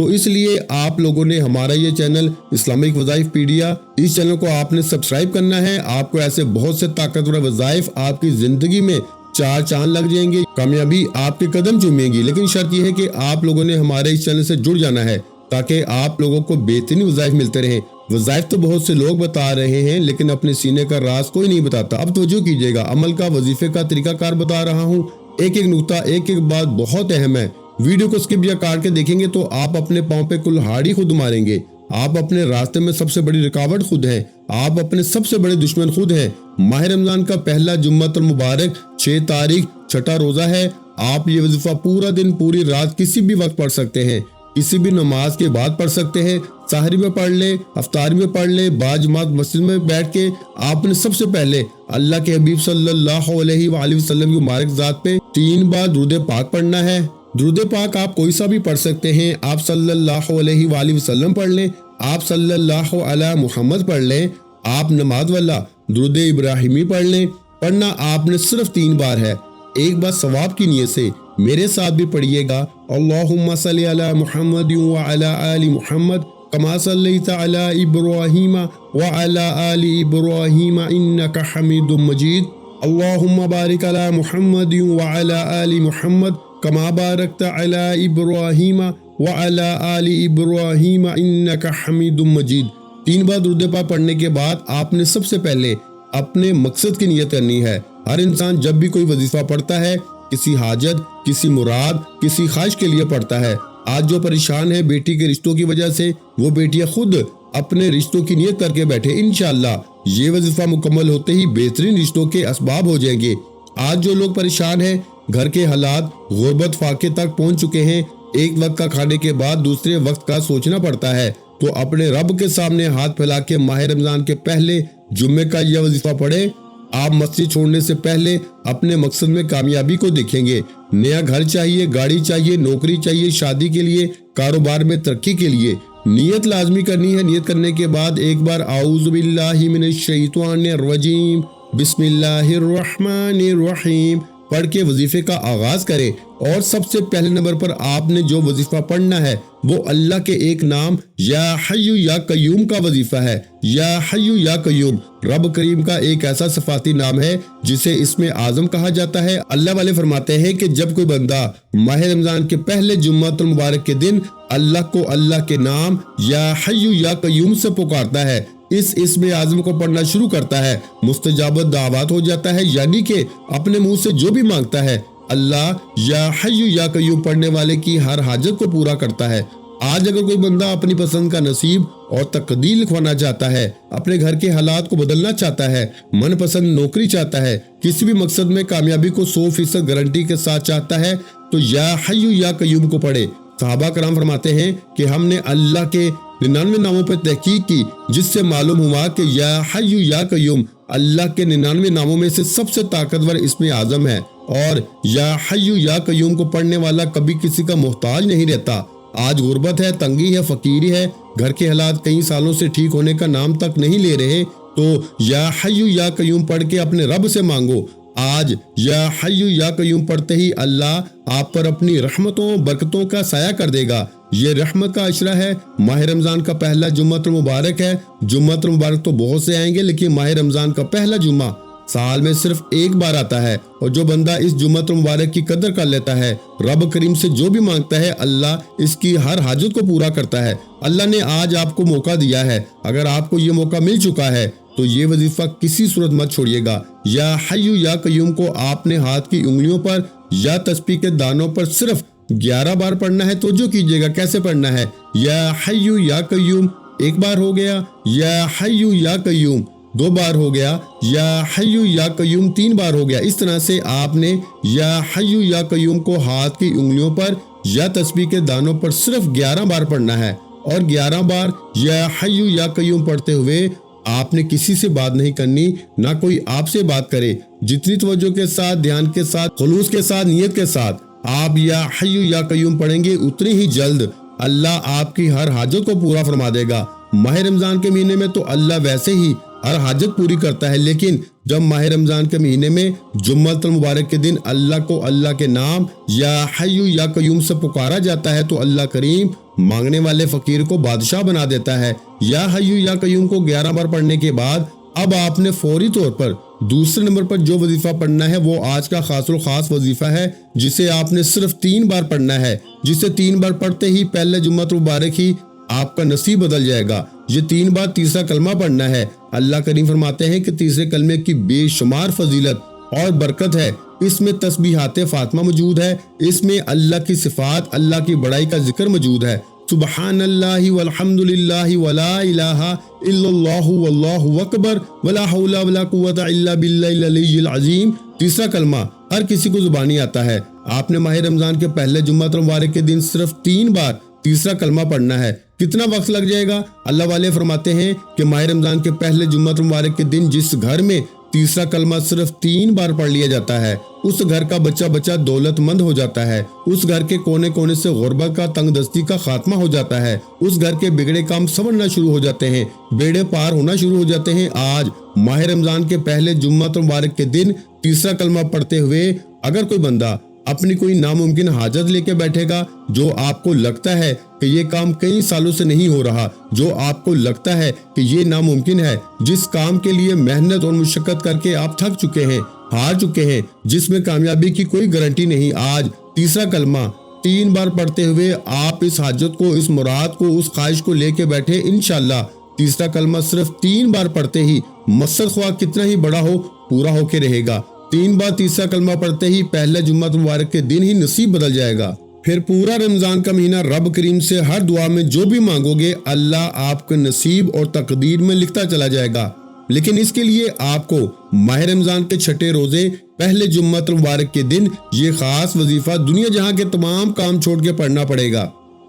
تو اس لیے آپ لوگوں نے ہمارا یہ چینل اسلامک وظائف پیڈیا، اس چینل کو آپ نے سبسکرائب کرنا ہے۔ آپ کو ایسے بہت سے طاقتور وظائف آپ کی زندگی میں چار چاند لگ جائیں گے، کامیابی آپ کے قدم چومیں گی، لیکن شرط یہ ہے کہ آپ لوگوں نے ہمارے اس چینل سے جڑ جانا ہے تاکہ آپ لوگوں کو بہترین وظائف ملتے رہیں۔ وظائف تو بہت سے لوگ بتا رہے ہیں لیکن اپنے سینے کا راز کوئی نہیں بتاتا۔ اب توجہ کیجیے گا، عمل کا، وظیفے کا طریقہ کار بتا رہا ہوں، ایک ایک نقطہ، ایک ایک بات بہت اہم ہے۔ ویڈیو کو سکپ یا کاٹ کے دیکھیں گے تو آپ اپنے پاؤں پہ کلہاڑی خود ماریں گے۔ آپ اپنے راستے میں سب سے بڑی رکاوٹ خود ہیں، آپ اپنے سب سے بڑے دشمن خود ہیں۔ ماہ رمضان کا پہلا جمعۃ المبارک 6 تاریخ چھٹا روزہ ہے۔ آپ یہ وظیفہ پورا دن، پوری رات، کسی بھی وقت پڑھ سکتے ہیں، کسی بھی نماز کے بعد پڑھ سکتے ہیں، سحری میں پڑھ لیں، افطاری میں پڑھ لیں، باجماعت مسجد میں بیٹھ کے آپ نے سب سے پہلے اللہ کے حبیب صلی اللہ علیہ وآلہ وسلم کی مبارک ذات پہ 3 بار درود پاک پڑھنا ہے۔ درود پاک آپ کوئی سا بھی پڑھ سکتے ہیں، آپ صلی اللہ علیہ وآلہ وسلم پڑھ لیں، آپ صلی اللہ علی محمد پڑھ لیں، آپ نماز والا درود ابراہیمی پڑھ لیں۔ پڑھنا آپ نے صرف 3 بار ہے۔ ایک بار ثواب کی نیت سے میرے ساتھ بھی پڑھیے گا، اللہم صلی علی محمد وعلی آل محمد کما صلیت علی ابراہیم وعلی آل ابراہیم انک حمید مجید، اللہم بارک علی محمد وعلی آل محمد کما بارکت علی ابراہیم وعلی آل ابراہیم انک حمید مجید۔ 3 بار درود پاک پڑھنے کے بعد آپ نے سب سے پہلے اپنے مقصد کی نیت کرنی ہے۔ ہر انسان جب بھی کوئی وظیفہ پڑھتا ہے، کسی حاجت، کسی مراد، کسی خواہش کے لیے پڑھتا ہے۔ آج جو پریشان ہے بیٹی کے رشتوں کی وجہ سے، وہ بیٹیاں خود اپنے رشتوں کی نیت کر کے بیٹھے، انشاءاللہ یہ وظیفہ مکمل ہوتے ہی بہترین رشتوں کے اسباب ہو جائیں گے۔ آج جو لوگ پریشان ہیں، گھر کے حالات غربت فاقے تک پہنچ چکے ہیں، ایک وقت کا کھانے کے بعد دوسرے وقت کا سوچنا پڑتا ہے، تو اپنے رب کے سامنے ہاتھ پھیلا کے ماہ رمضان کے پہلے جمعے کا یہ وظیفہ پڑھیں۔ آپ مسجد چھوڑنے سے پہلے اپنے مقصد میں کامیابی کو دیکھیں گے۔ نیا گھر چاہیے، گاڑی چاہیے، نوکری چاہیے، شادی کے لیے، کاروبار میں ترقی کے لیے نیت لازمی کرنی ہے۔ نیت کرنے کے بعد ایک بار اعوذ باللہ من الشیطان الرجیم بسم اللہ الرحمن الرحیم پڑھ کے وظیفے کا آغاز کریں۔ اور سب سے پہلے نمبر پر آپ نے جو وظیفہ پڑھنا ہے وہ اللہ کے ایک نام یا حی یا قیوم کا وظیفہ ہے۔ یا حی یا قیوم رب کریم کا ایک ایسا صفاتی نام ہے جسے اسم اعظم کہا جاتا ہے۔ اللہ والے فرماتے ہیں کہ جب کوئی بندہ ماہ رمضان کے پہلے جمعۃ المبارک کے دن اللہ کو اللہ کے نام یا حی یا قیوم سے پکارتا ہے، اس اسم اعظم کو پڑھنا شروع کرتا ہے، مستجاب دعوات ہو جاتا ہے، یعنی کہ اپنے منہ سے جو بھی مانگتا ہے اللہ یا حی یا قیوم پڑھنے والے کی ہر حاجت کو پورا کرتا ہے۔ آج اگر کوئی بندہ اپنی پسند کا نصیب اور تقدیر لکھوانا چاہتا ہے، اپنے گھر کے حالات کو بدلنا چاہتا ہے، من پسند نوکری چاہتا ہے، کسی بھی مقصد میں کامیابی کو 100% گارنٹی کے ساتھ چاہتا ہے، تو یا حی یا قیوم کو پڑھے۔ صحابہ کرام فرماتے ہیں کہ ہم نے اللہ کے 99 ناموں پر تحقیق کی، جس سے معلوم ہوا کہ یا حی یا قیوم اللہ کے 99 ناموں میں سے سب سے طاقتور اسم اعظم ہے، اور یا حی یا قیوم کو پڑھنے والا کبھی کسی کا محتاج نہیں رہتا۔ آج غربت ہے، تنگی ہے، فقیری ہے، گھر کے حالات کئی سالوں سے ٹھیک ہونے کا نام تک نہیں لے رہے، تو یا حی یا قیوم پڑھ کے اپنے رب سے مانگو۔ آج یا حی یا قیوم پڑھتے ہی اللہ آپ پر اپنی رحمتوں برکتوں کا سایہ کر دے گا۔ یہ رحمت کا عشرہ ہے۔ ماہ رمضان کا پہلا جمعۃ المبارک ہے۔ جمعۃ المبارک تو بہت سے آئیں گے، لیکن ماہ رمضان کا پہلا جمعہ سال میں صرف ایک بار آتا ہے، اور جو بندہ اس جمعۃ المبارک کی قدر کر لیتا ہے، رب کریم سے جو بھی مانگتا ہے اللہ اس کی ہر حاجت کو پورا کرتا ہے۔ اللہ نے آج آپ کو موقع دیا ہے، اگر آپ کو یہ موقع مل چکا ہے تو یہ وظیفہ کسی صورت مت چھوڑیے گا۔ یا حی یا قیوم کو آپ نے ہاتھ کی انگلیوں پر یا تسبیح کے دانوں پر صرف 11 بار پڑھنا ہے۔ توجہ کیجیے گا کیسے پڑھنا ہے۔ یا حی یا قیوم ایک بار ہو گیا، یا حی یا قیوم 2 بار ہو گیا، یا حی یا قیوم 3 بار ہو گیا۔ اس طرح سے آپ نے یا حی یا قیوم کو ہاتھ کی انگلیوں پر یا تسبیح کے دانوں پر صرف 11 بار پڑھنا ہے، اور 11 بار یا حی یا قیوم پڑھتے ہوئے آپ نے کسی سے بات نہیں کرنی، نہ کوئی آپ سے بات کرے۔ جتنی توجہ کے ساتھ، دھیان کے ساتھ، خلوص کے ساتھ، نیت کے ساتھ آپ یا حی یا قیوم پڑھیں گے، اتنی ہی جلد اللہ آپ کی ہر حاجت کو پورا فرما دے گا۔ ماہ رمضان کے مہینے میں تو اللہ ویسے ہی ہر حاجت پوری کرتا ہے، لیکن جب ماہ رمضان کے مہینے میں جمعۃ المبارک کے دن اللہ کو اللہ کے نام یا حی یا قیوم سے پکارا جاتا ہے تو اللہ کریم مانگنے والے فقیر کو بادشاہ بنا دیتا ہے۔ یا حی یا قیوم کو 11 بار پڑھنے کے بعد اب آپ نے فوری طور پر دوسرے نمبر پر جو وظیفہ پڑھنا ہے وہ آج کا خاص الخاص وظیفہ ہے، جسے آپ نے صرف 3 بار پڑھنا ہے، جسے 3 بار پڑھتے ہی پہلے جمعۃ المبارک ہی آپ کا نصیب بدل جائے گا۔ یہ 3 بار تیسرا کلمہ پڑھنا ہے۔ اللہ کریم فرماتے ہیں کہ تیسرے کلمے کی بے شمار فضیلت اور برکت ہے۔ اس میں تسبیحات فاطمہ موجود ہے، اس میں اللہ کی صفات، اللہ کی بڑائی کا ذکر موجود ہے۔ سبحان اللہ والحمد للہ ولا الہ الا اللہ واللہ اکبر ولا حول ولا قوت الا باللہ العلی العظیم۔ تیسرا کلمہ ہر کسی کو زبانی آتا ہے۔ آپ نے ماہ رمضان کے پہلے جمعۃ المبارک کے دن صرف 3 بار تیسرا کلمہ پڑھنا ہے۔ کتنا وقت لگ جائے گا؟ اللہ والے فرماتے ہیں کہ ماہ رمضان کے پہلے جمعۃ المبارک کے دن جس گھر میں تیسرا کلمہ صرف 3 بار پڑھ لیا جاتا ہے، اس گھر کا بچہ بچہ دولت مند ہو جاتا ہے، اس گھر کے کونے کونے سے غربت کا، تنگ دستی کا خاتمہ ہو جاتا ہے، اس گھر کے بگڑے کام سنورنا شروع ہو جاتے ہیں، بیڑے پار ہونا شروع ہو جاتے ہیں۔ آج ماہ رمضان کے پہلے جمعۃ المبارک کے دن تیسرا کلمہ پڑھتے ہوئے اگر کوئی بندہ اپنی کوئی ناممکن حاجت لے کے بیٹھے گا، جو آپ کو لگتا ہے کہ یہ کام کئی سالوں سے نہیں ہو رہا، جو آپ کو لگتا ہے کہ یہ ناممکن ہے، جس کام کے لیے محنت اور مشقت کر کے آپ تھک چکے ہیں، ہار چکے ہیں، جس میں کامیابی کی کوئی گارنٹی نہیں، آج تیسرا کلمہ 3 بار پڑھتے ہوئے آپ اس حاجت کو، اس مراد کو، اس خواہش کو لے کے بیٹھے، انشاءاللہ تیسرا کلمہ صرف 3 بار پڑھتے ہی مقصد خواہ کتنا ہی بڑا ہو پورا ہو کے رہے گا۔ 3 بار تیسرا کلمہ پڑھتے ہی پہلے جمعۃ مبارک کے دن ہی نصیب بدل جائے گا۔ پھر پورا رمضان کا مہینہ رب کریم سے ہر دعا میں جو بھی مانگو گے اللہ آپ کے نصیب اور تقدیر میں لکھتا چلا جائے گا۔ لیکن اس کے لیے آپ کو ماہ رمضان کے چھٹے روزے پہلے جمعۃ مبارک کے دن یہ خاص وظیفہ دنیا جہاں کے تمام کام چھوڑ کے پڑھنا پڑے گا۔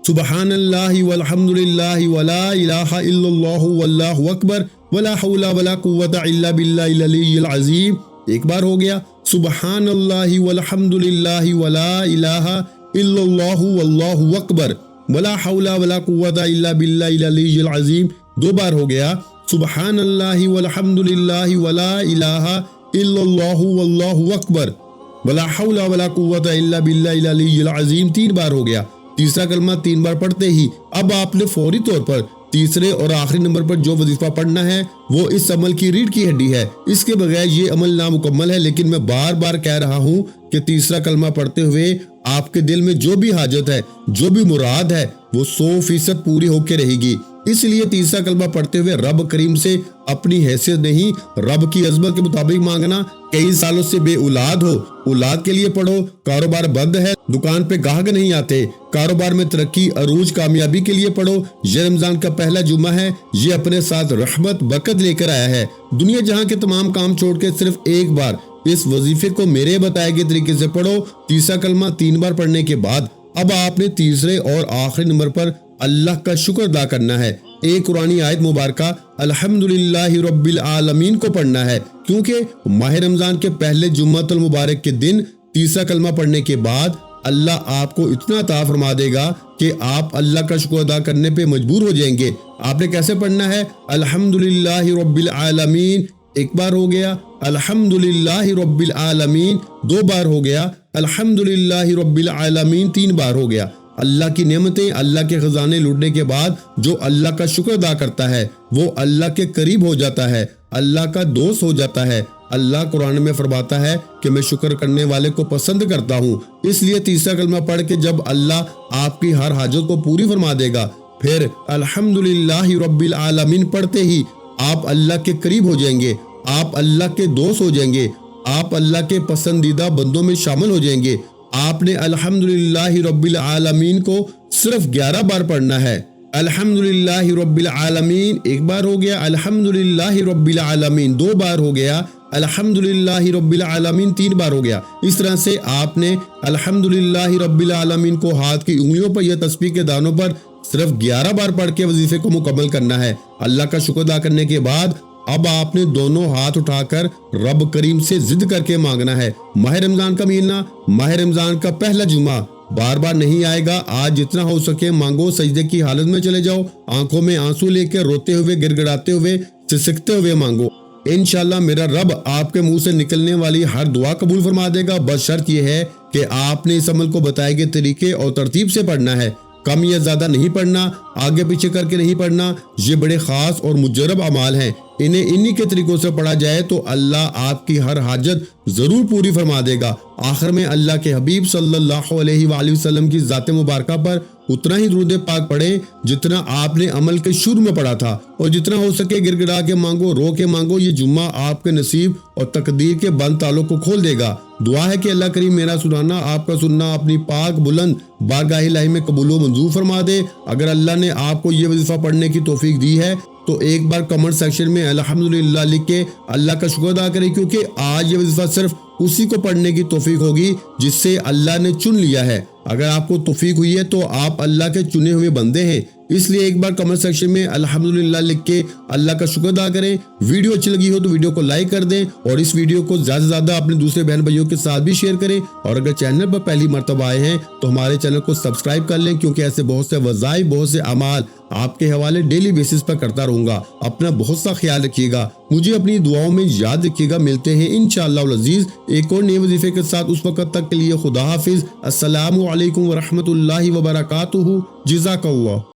سبحان اللہ والحمد للہ ولا الہ الا اللہ واللہ اکبر ولا حول ولا قوت الا باللہ العلی العظیم۔ ایک بار ہو گیا سبحان اللہ والحمد للہ ولا الہ الا اللہ واللہ اکبر ولا حول ولا قوت الا باللہ العلی العظیم۔ 2 بار ہو گیا سبحان اللہ والحمد للہ ولا الہ الا اللہ واللہ اکبر ولا حول ولا قوت الا باللہ العلی العظیم۔ 3 بار ہو گیا۔ تیسرا کلمہ 3 بار پڑھتے ہی اب آپ نے فوری طور پر تیسرے اور آخری نمبر پر جو وظیفہ پڑھنا ہے وہ اس عمل کی ریڑھ کی ہڈی ہے، اس کے بغیر یہ عمل نامکمل ہے۔ لیکن میں بار بار کہہ رہا ہوں کہ تیسرا کلمہ پڑھتے ہوئے آپ کے دل میں جو بھی حاجت ہے، جو بھی مراد ہے، وہ 100% پوری ہو کے رہے گی۔ اس لیے تیسرا کلمہ پڑھتے ہوئے رب کریم سے اپنی حیثیت نہیں، رب کی عظمت کے مطابق مانگنا۔ کئی سالوں سے بے اولاد ہو، اولاد کے لیے پڑھو، کاروبار بند ہے، دکان پہ گاہک نہیں آتے، کاروبار میں ترقی، عروج، کامیابی کے لیے پڑھو۔ یہ رمضان کا پہلا جمعہ ہے، یہ اپنے ساتھ رحمت برکت لے کر آیا ہے۔ دنیا جہاں کے تمام کام چھوڑ کے صرف ایک بار اس وظیفے کو میرے بتائے گئے طریقے سے پڑھو۔ تیسرا کلمہ 3 بار پڑھنے کے بعد اب آپ نے تیسرے اور آخری نمبر پر اللہ کا شکر ادا کرنا ہے۔ ایک قرآنی آیت مبارکہ الحمدللہ رب العالمین کو پڑھنا ہے، کیونکہ ماہ رمضان کے پہلے جمعۃ المبارک کے دن تیسرا کلمہ پڑھنے کے بعد اللہ آپ کو اتنا عطا فرما دے گا کہ آپ اللہ کا شکر ادا کرنے پہ مجبور ہو جائیں گے۔ آپ نے کیسے پڑھنا ہے؟ الحمدللہ رب العالمین 1 بار ہو گیا، الحمدللہ رب العالمین 2 بار ہو گیا، الحمدللہ رب العالمین 3 بار ہو گیا۔ اللہ کی نعمتیں، اللہ کے خزانے لوٹنے کے بعد جو اللہ کا شکر ادا کرتا ہے وہ اللہ کے قریب ہو جاتا ہے، اللہ کا دوست ہو جاتا ہے۔ اللہ قرآن میں فرماتا ہے کہ میں شکر کرنے والے کو پسند کرتا ہوں۔ اس لیے تیسرا کلمہ پڑھ کے جب اللہ آپ کی ہر حاجت کو پوری فرما دے گا، پھر الحمدللہ رب العالمین پڑھتے ہی آپ اللہ کے قریب ہو جائیں گے، آپ اللہ کے دوست ہو جائیں گے، آپ اللہ کے پسندیدہ بندوں میں شامل ہو جائیں گے۔ آپ نے الحمدللہ رب العالمین کو صرف 11 بار پڑھنا ہے۔ الحمدللہ رب العالمین 1 بار ہو گیا، الحمدللہ رب العالمین 2 بار ہو گیا، الحمدللہ رب العالمین 3 بار ہو گیا۔ اس طرح سے آپ نے الحمدللہ رب العالمین کو ہاتھ کی انگلیوں پر یا تسبیح کے دانوں پر صرف 11 بار پڑھ کے وظیفے کو مکمل کرنا ہے۔ اللہ کا شکر ادا کرنے کے بعد اب آپ نے دونوں ہاتھ اٹھا کر رب کریم سے ضد کر کے مانگنا ہے۔ ماہ رمضان کا مہینہ، ماہ رمضان کا پہلا جمعہ بار بار نہیں آئے گا۔ آج جتنا ہو سکے مانگو، سجدے کی حالت میں چلے جاؤ، آنکھوں میں آنسو لے کے روتے ہوئے، گڑ گڑاتے ہوئے، سسکتے ہوئے مانگو۔ انشاءاللہ میرا رب آپ کے منہ سے نکلنے والی ہر دعا قبول فرما دے گا، بس شرط یہ ہے کہ آپ نے اس عمل کو بتائے گئے طریقے اور ترتیب سے پڑھنا ہے، کم یا زیادہ نہیں پڑھنا، آگے پیچھے کر کے نہیں پڑھنا۔ یہ بڑے خاص اور مجرب اعمال ہیں، انہیں انہی کے طریقوں سے پڑھا جائے تو اللہ آپ کی ہر حاجت ضرور پوری فرما دے گا۔ آخر میں اللہ کے حبیب صلی اللہ علیہ وآلہ وسلم کی ذات مبارکہ پر اتنا ہی درود پاک پڑھیں جتنا آپ نے عمل کے شروع میں پڑھا تھا، اور جتنا ہو سکے گڑ گڑا کے مانگو، رو کے مانگو۔ یہ جمعہ آپ کے نصیب اور تقدیر کے بند تالوں کو کھول دے گا۔ دعا ہے کہ اللہ کریم میرا سنانا، آپ کا سننا اپنی پاک بلند بارگاہ الہی میں قبول و منظور فرما دے۔ اگر اللہ نے آپ کو یہ وظیفہ پڑھنے کی توفیق دی ہے تو ایک بار کمنٹ سیکشن میں الحمدللہ لکھ کے اللہ کا شکر ادا کریں، کیونکہ آج یہ وظیفہ صرف اسی کو پڑھنے کی توفیق ہوگی جس سے اللہ نے چن لیا ہے۔ اگر آپ کو توفیق ہوئی ہے تو آپ اللہ کے چنے ہوئے بندے ہیں، اس لیے ایک بار کمنٹ سیکشن میں الحمدللہ لکھ کے اللہ کا شکر ادا کریں۔ ویڈیو اچھی لگی ہو تو ویڈیو کو لائک کر دیں، اور اس ویڈیو کو زیادہ سے زیادہ اپنے دوسرے بہن بھائیوں کے ساتھ بھی شیئر کریں، اور اگر چینل پر پہلی مرتبہ آئے ہیں تو ہمارے چینل کو سبسکرائب کر لیں، کیونکہ ایسے بہت سے وظائف، بہت سے اعمال آپ کے حوالے ڈیلی بیسس پر کرتا رہوں گا۔ اپنا بہت سا خیال رکھیے گا، مجھے اپنی دعاؤں میں یاد رکھیے گا۔ ملتے ہیں انشاءاللہ العزیز ایک اور نئے وظیفے کے ساتھ، اس وقت تک کے لیے خدا حافظ۔ السلام علیکم ورحمۃ اللہ وبرکاتہ۔ جزاک اللہ۔